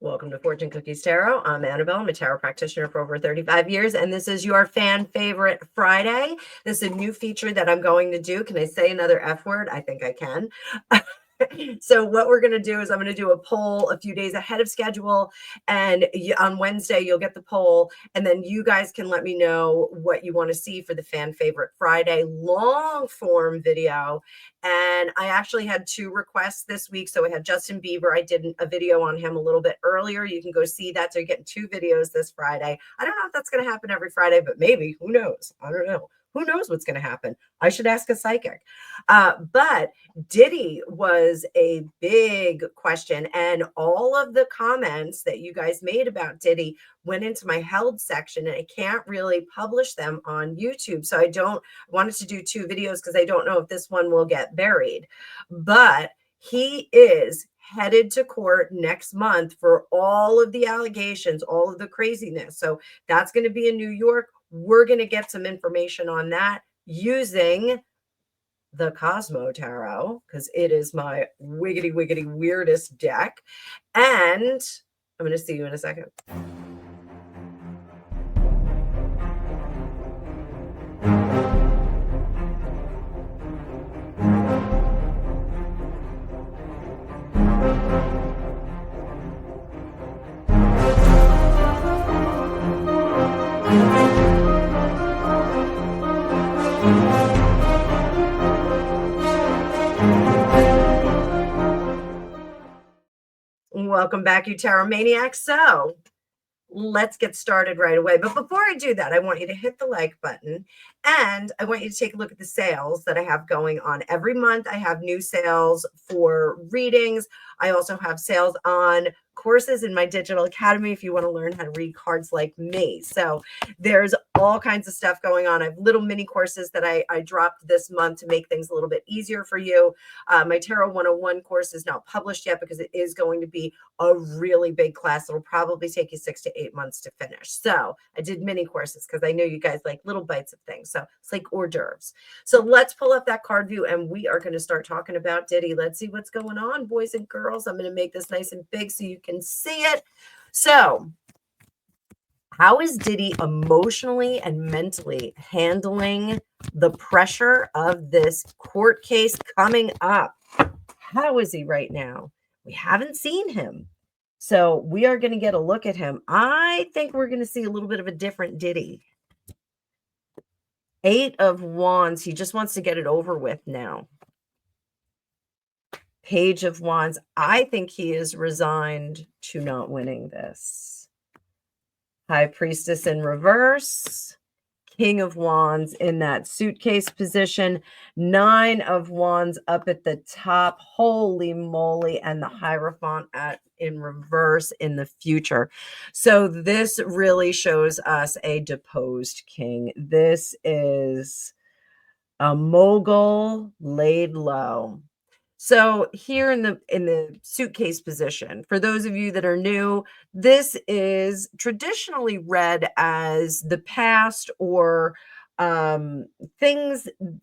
Welcome to Fortune Cookies Tarot. I'm Annabelle. I'm a tarot practitioner for over 35 years, and this is your fan favorite Friday. This is a new feature that I'm going to do. Can I say another F word? I think I can. So what we're going to do is I'm going to do a poll a few days ahead of schedule, and on Wednesday you'll get the poll, and then you guys can let me know what you want to see for the fan favorite Friday long form video. And I actually had 2 requests this week. So I had Justin Bieber. I did a video on him a little bit earlier. You can go see that. So you're getting 2 videos this Friday. I don't know if that's going to happen every Friday, but maybe. Who knows? I don't know. Who knows what's going to happen? I should ask a psychic. But Diddy was a big question. And all of the comments that you guys made about Diddy went into my held section, and I can't really publish them on YouTube. So I wanted to do 2 videos because I don't know if this one will get buried. But he is headed to court next month for all of the allegations, all of the craziness. So that's going to be in New York. We're going to get some information on that using the Cosmo Tarot, because it is my wiggity weirdest deck. And I'm going to see you in a second. Welcome back, you Tarot Maniacs. So let's get started right away. But before I do that, I want you to hit the like button, and I want you to take a look at the sales that I have going on. Every month I have new sales for readings. I also have sales on courses in my digital academy if you want to learn how to read cards like me. So there's all kinds of stuff going on. I have little mini courses that I dropped this month to make things a little bit easier for you. My Tarot 101 course is not published yet because it is going to be a really big class. It'll probably take you 6 to 8 months to finish. So I did mini courses because I know you guys like little bites of things. So it's like hors d'oeuvres. So let's pull up that card view, and we are going to start talking about Diddy. Let's see what's going on, boys and girls. I'm going to make this nice and big so you can see it. So how is Diddy emotionally and mentally handling the pressure of this court case coming up? How is he right now? We haven't seen him. So we are going to get a look at him. I think we're going to see a little bit of a different Diddy. 8 of Wands. He just wants to get it over with now. Page of Wands. I think he is resigned to not winning this. High Priestess in reverse. King of Wands in that suitcase position. 9 of Wands up at the top. Holy moly. And the Hierophant in reverse in the future. So this really shows us a deposed king. This is a mogul laid low. So here in the suitcase position, for those of you that are new, this is traditionally read as the past or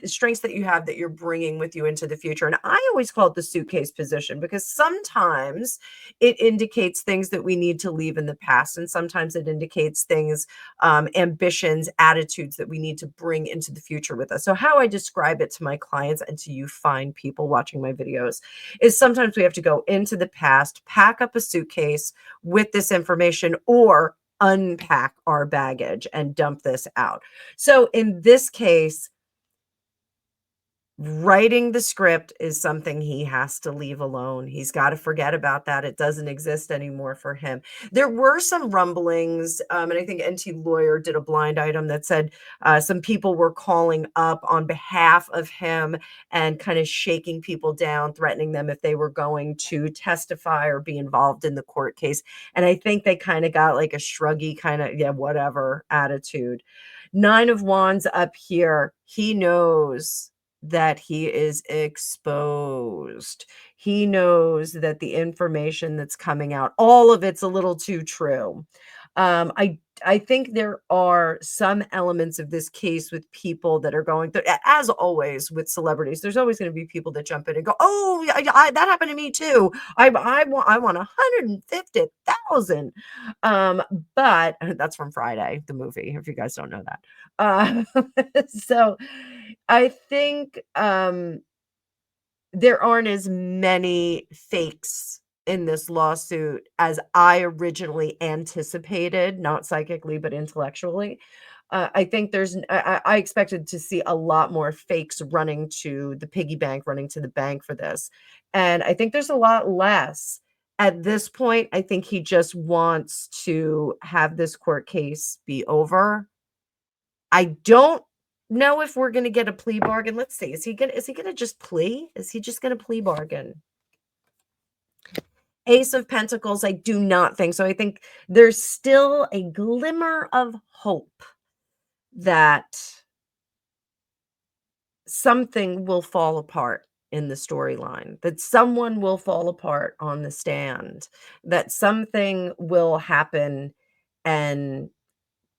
strengths that you have that you're bringing with you into the future. And I always call it the suitcase position because sometimes it indicates things that we need to leave in the past. And sometimes it indicates things, ambitions, attitudes that we need to bring into the future with us. So how I describe it to my clients and to you fine people watching my videos is sometimes we have to go into the past, pack up a suitcase with this information, or unpack our baggage and dump this out. So in this case, writing the script is something he has to leave alone. He's got to forget about that. It doesn't exist anymore for him. There were some rumblings, and I think NT Lawyer did a blind item that said some people were calling up on behalf of him and kind of shaking people down, threatening them if they were going to testify or be involved in the court case. And I think they kind of got like a shruggy kind of, yeah, whatever attitude. 9 of Wands up here. He knows that he is exposed. He knows that the information that's coming out, all of it's a little too true. I think there are some elements of this case with people that are going through, as always with celebrities, there's always going to be people that jump in and go, "Oh, yeah, that happened to me too. I want 150,000." Um, but that's from Friday, the movie, if you guys don't know that. So I think there aren't as many fakes in this lawsuit as I originally anticipated, not psychically, but intellectually. I think I expected to see a lot more fakes running to the piggy bank, running to the bank for this. And I think there's a lot less. At this point, I think he just wants to have this court case be over. I don't know if we're gonna get a plea bargain. Let's see. Is he gonna just plea? Is he just gonna plea bargain? Ace of Pentacles, I do not think so. I think there's still a glimmer of hope that something will fall apart in the storyline, that someone will fall apart on the stand, that something will happen and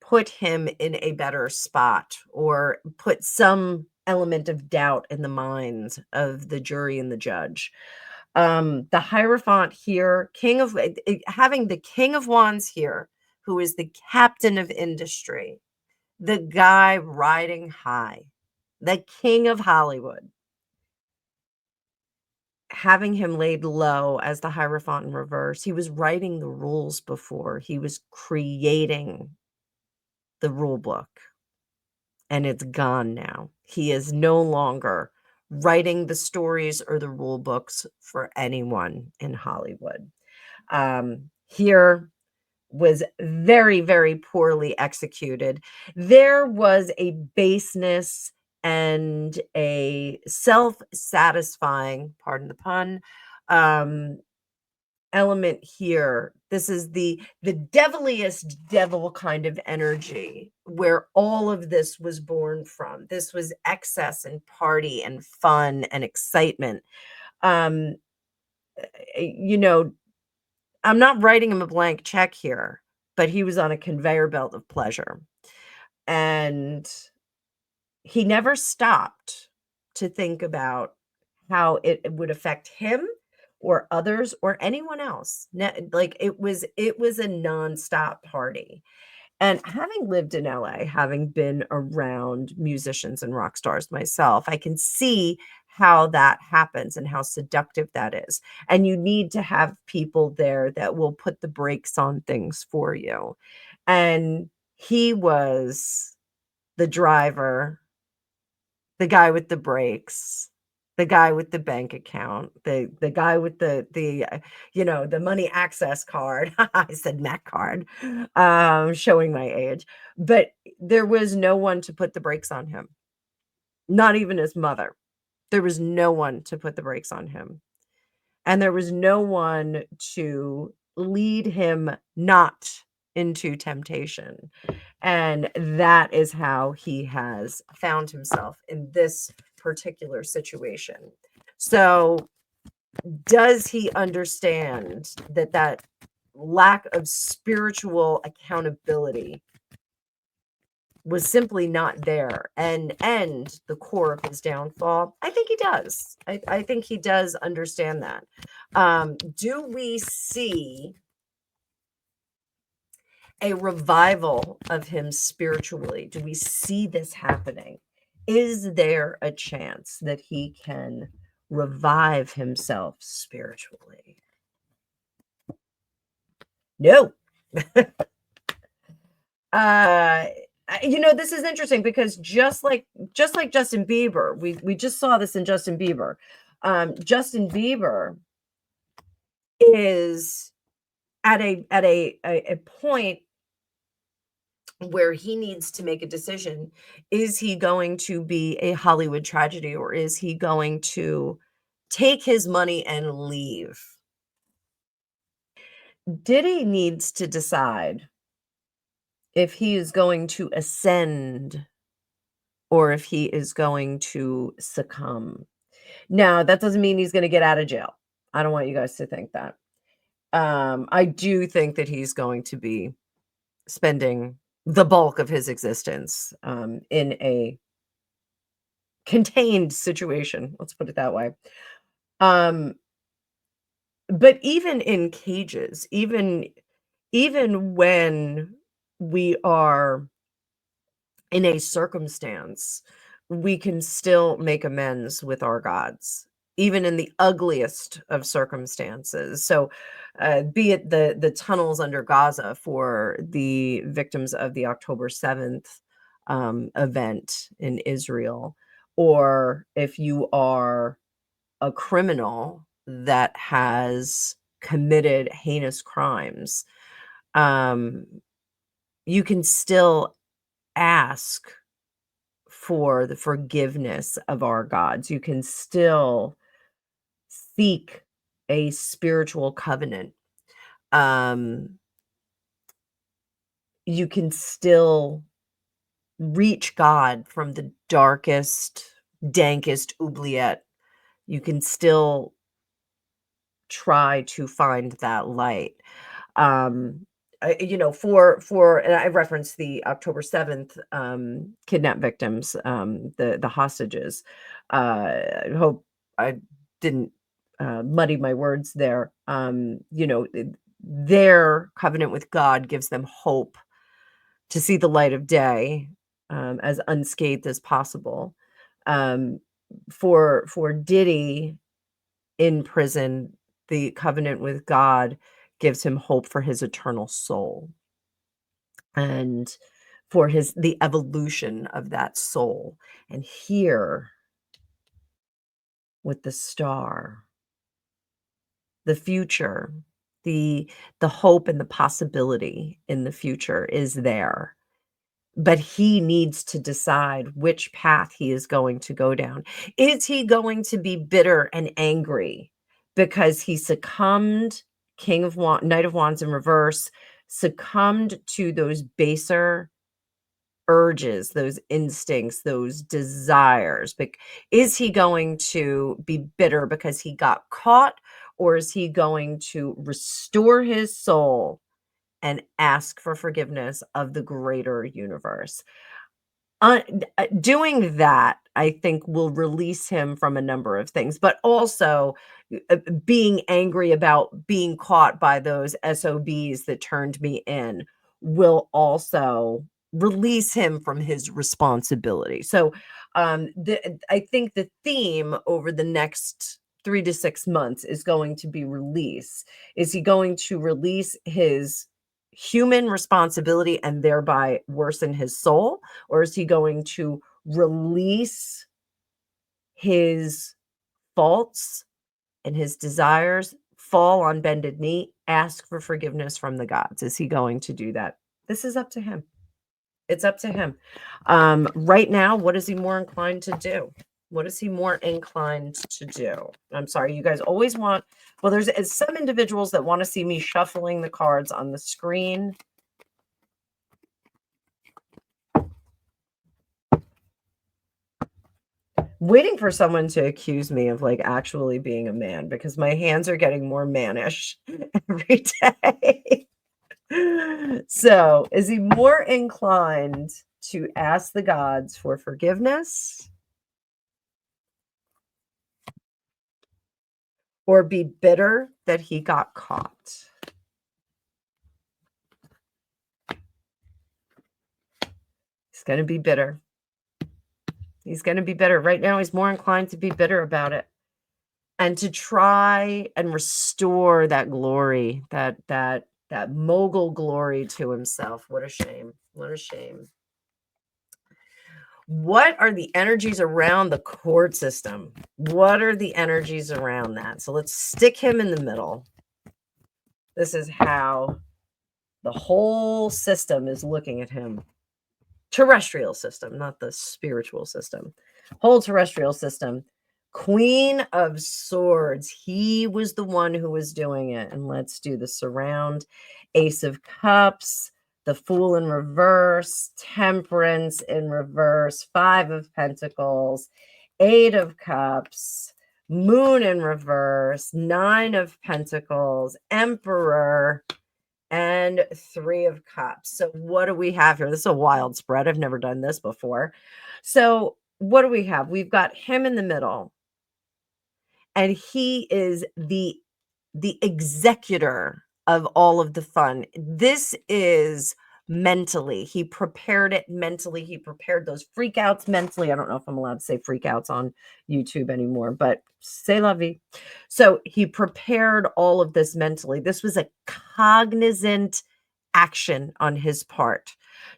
put him in a better spot or put some element of doubt in the minds of the jury and the judge. The Hierophant here, having the King of Wands here, who is the captain of industry, the guy riding high, the king of Hollywood, having him laid low as the Hierophant in reverse. He was writing the rules before, he was creating the rule book, and it's gone now. He is no longer writing the stories or the rule books for anyone in Hollywood. Here was very, very poorly executed. There was a baseness and a self-satisfying, pardon the pun, um, element here. This is the deviliest devil kind of energy where all of this was born from. This was excess and party and fun and excitement. Um, you know, I'm not writing him a blank check here, but he was on a conveyor belt of pleasure. And he never stopped to think about how it would affect him or others or anyone else. Like it was a nonstop party. And having lived in LA, having been around musicians and rock stars myself, I can see how that happens and how seductive that is. And you need to have people there that will put the brakes on things for you. And he was the driver, the guy with the brakes, the guy with the bank account, the guy with the money access card. I said Mac card, showing my age. But there was no one to put the brakes on him, not even his mother. There was no one to put the brakes on him. And there was no one to lead him not into temptation. And that is how he has found himself in this particular situation. So, does he understand that lack of spiritual accountability was simply not there and the core of his downfall? I think he does. I think he does understand that. Do we see a revival of him spiritually? Do we see this happening? Is there a chance that he can revive himself spiritually? No. This is interesting because just like Justin Bieber, we just saw this in Justin Bieber. Justin Bieber is at a point where he needs to make a decision. Is he going to be a Hollywood tragedy or is he going to take his money and leave? Diddy needs to decide if he is going to ascend or if he is going to succumb. Now, that doesn't mean he's going to get out of jail. I don't want you guys to think that. I do think that he's going to be spending the bulk of his existence in a contained situation. Let's put it that way. Um, but even in cages, even when we are in a circumstance, we can still make amends with our gods, even in the ugliest of circumstances. So, be it the tunnels under Gaza for the victims of the October 7th event in Israel, or if you are a criminal that has committed heinous crimes, um, you can still ask for the forgiveness of our gods. You can still seek a spiritual covenant. Um, you can still reach God from the darkest, dankest oubliette. You can still try to find that light. For and I referenced the October 7th kidnap victims, the hostages. I hope I didn't muddy my words there. Their covenant with God gives them hope to see the light of day, as unscathed as possible. Um, for Diddy in prison, the covenant with God gives him hope for his eternal soul and for the evolution of that soul. And here with the star, the future, the the hope and the possibility in the future is there. But he needs to decide which path he is going to go down. Is he going to be bitter and angry because he succumbed, Knight of Wands in reverse, succumbed to those baser urges, those instincts, those desires? Is he going to be bitter because he got caught, or is he going to restore his soul and ask for forgiveness of the greater universe? Doing that, I think, will release him from a number of things, but also being angry about being caught by those SOBs that turned me in will also release him from his responsibility. So, I think the theme over the next 3 to 6 months is going to be release. Is he going to release his human responsibility and thereby worsen his soul? Or is he going to release his faults and his desires, fall on bended knee, ask for forgiveness from the gods? Is he going to do that? This is up to him. It's up to him. Right now, what is he more inclined to do? What is he more inclined to do? I'm sorry, you guys always want, well, there's some individuals that want to see me shuffling the cards on the screen. Waiting for someone to accuse me of like actually being a man, because my hands are getting more mannish every day. So, is he more inclined to ask the gods for forgiveness or be bitter that he got caught? He's going to be bitter. He's going to be bitter. Right now, he's more inclined to be bitter about it and to try and restore that glory, that mogul glory to himself. What a shame. What a shame. What are the energies around the court system? What are the energies around that? So let's stick him in the middle. This is how the whole system is looking at him. Terrestrial system, not the spiritual system. Whole terrestrial system. Queen of Swords. He was the one who was doing it. And let's do the surround. Ace of Cups, the Fool in reverse, Temperance in reverse, Five of Pentacles, Eight of Cups, Moon in reverse, Nine of Pentacles, Emperor, and Three of Cups. So what do we have here? This is a wild spread. I've never done this before. So what do we have? We've got him in the middle, and he is the executor of all of the fun. This is mentally. He prepared it mentally. He prepared those freakouts mentally. I don't know if I'm allowed to say freakouts on YouTube anymore, but c'est la vie. So he prepared all of this mentally. This was a cognizant action on his part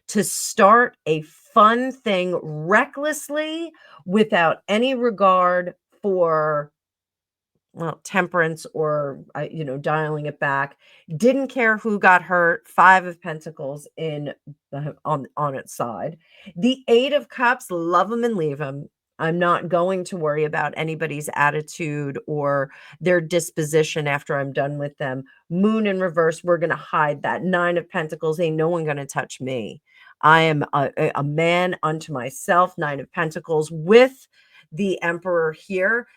to start a fun thing recklessly without any regard for, well, temperance or, dialing it back. Didn't care who got hurt. Five of Pentacles in on its side. The Eight of Cups, love them and leave them. I'm not going to worry about anybody's attitude or their disposition after I'm done with them. Moon in reverse, we're going to hide that. Nine of Pentacles, ain't no one going to touch me. I am a man unto myself. Nine of Pentacles with the Emperor here.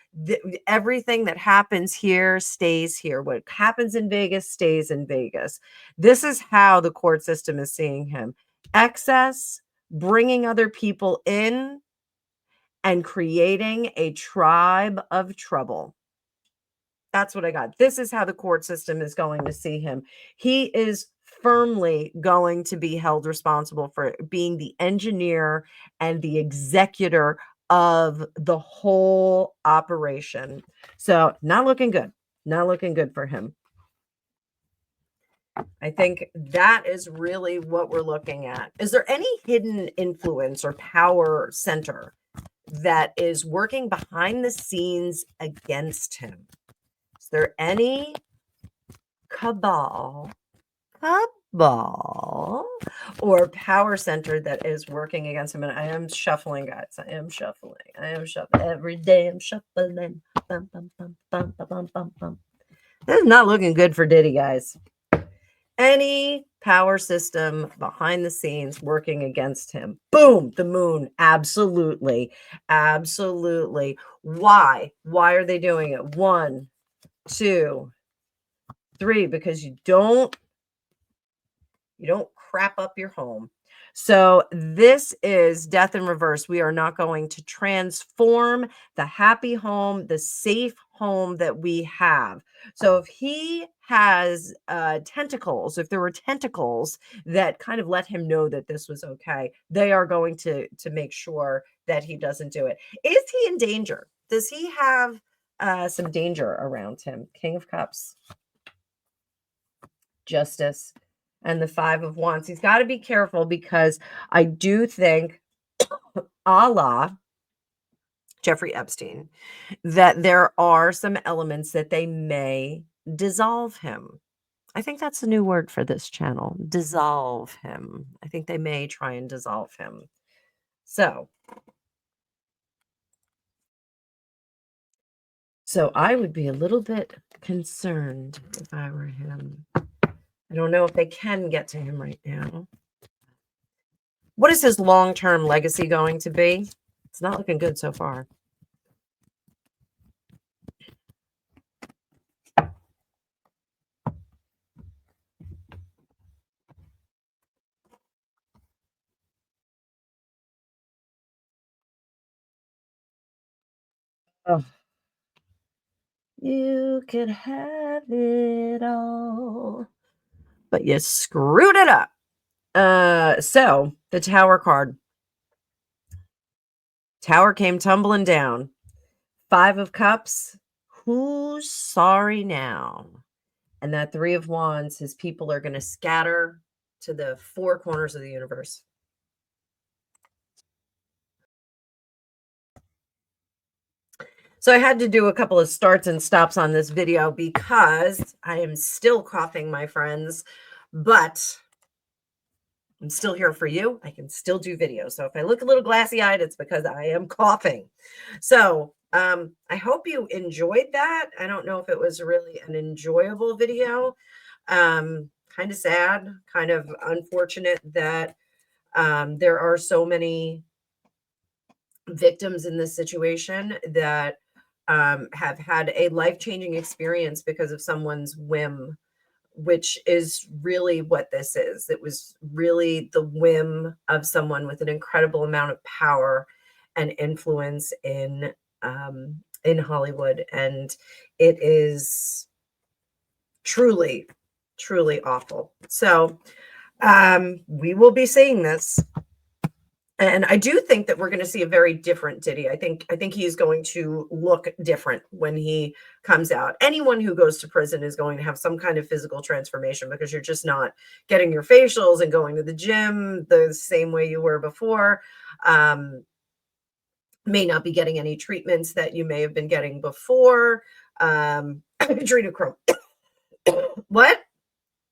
Everything that happens here stays here. What happens in Vegas stays in Vegas. This is how the court system is seeing him. Excess, bringing other people in, and creating a tribe of trouble. That's what I got. This is how the court system is going to see him. He is firmly going to be held responsible for being the engineer and the executor of the whole operation. So, not looking good. Not looking good for him. I think that is really what we're looking at. Is there any hidden influence or power center that is working behind the scenes against him? Is there any cabal or power center that is working against him? And I am shuffling, guys. I am shuffling. Every day I'm shuffling. Bum, bum, bum, bum, bum, bum, bum. This is not looking good for Diddy, guys. Any power system behind the scenes working against him. Boom, the moon. Absolutely. Absolutely. Why? Why are they doing it? 1, 2, 3, because you don't crap up your home. So this is death in reverse. We are not going to transform the happy home, the safe home that we have. So if he has tentacles, if there were tentacles that kind of let him know that this was okay, they are going to make sure that he doesn't do it. Is he in danger? Does he have some danger around him? King of Cups, Justice, and the Five of Wands. He's got to be careful because I do think, a la Jeffrey Epstein, that there are some elements that they may dissolve him. I think that's a new word for this channel. Dissolve him. I think they may try and dissolve him. So I would be a little bit concerned if I were him. I don't know if they can get to him right now. What is his long-term legacy going to be? It's not looking good so far. Oh. You could have it all, but you screwed it up. So the Tower card. Tower came tumbling down. Five of Cups. Who's sorry now? And that Three of Wands, his people are going to scatter to the four corners of the universe. So I had to do a couple of starts and stops on this video because I am still coughing, my friends, but I'm still here for you. I can still do videos. So if I look a little glassy-eyed, it's because I am coughing. So I hope you enjoyed that. I don't know if it was really an enjoyable video. Kind of sad, kind of unfortunate that there are so many victims in this situation that have had a life-changing experience because of someone's whim, which is really what this is. It was really the whim of someone with an incredible amount of power and influence in Hollywood, and it is truly, truly awful. So we will be seeing this. And I do think that we're going to see a very different Diddy. I think he's going to look different when he comes out. Anyone who goes to prison is going to have some kind of physical transformation, because you're just not getting your facials and going to the gym the same way you were before. May not be getting any treatments that you may have been getting before. Adrenochrome. What?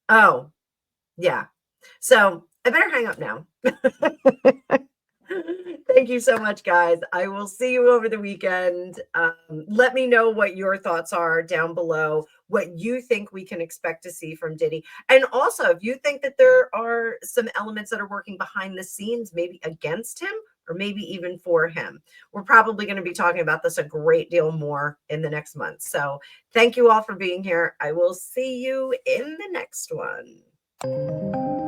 Oh, yeah. So I better hang up now. Thank you so much, guys. I will see you over the weekend. Let me know what your thoughts are down below, what you think we can expect to see from Diddy. And also, if you think that there are some elements that are working behind the scenes, maybe against him or maybe even for him. We're probably going to be talking about this a great deal more in the next month. So thank you all for being here. I will see you in the next one.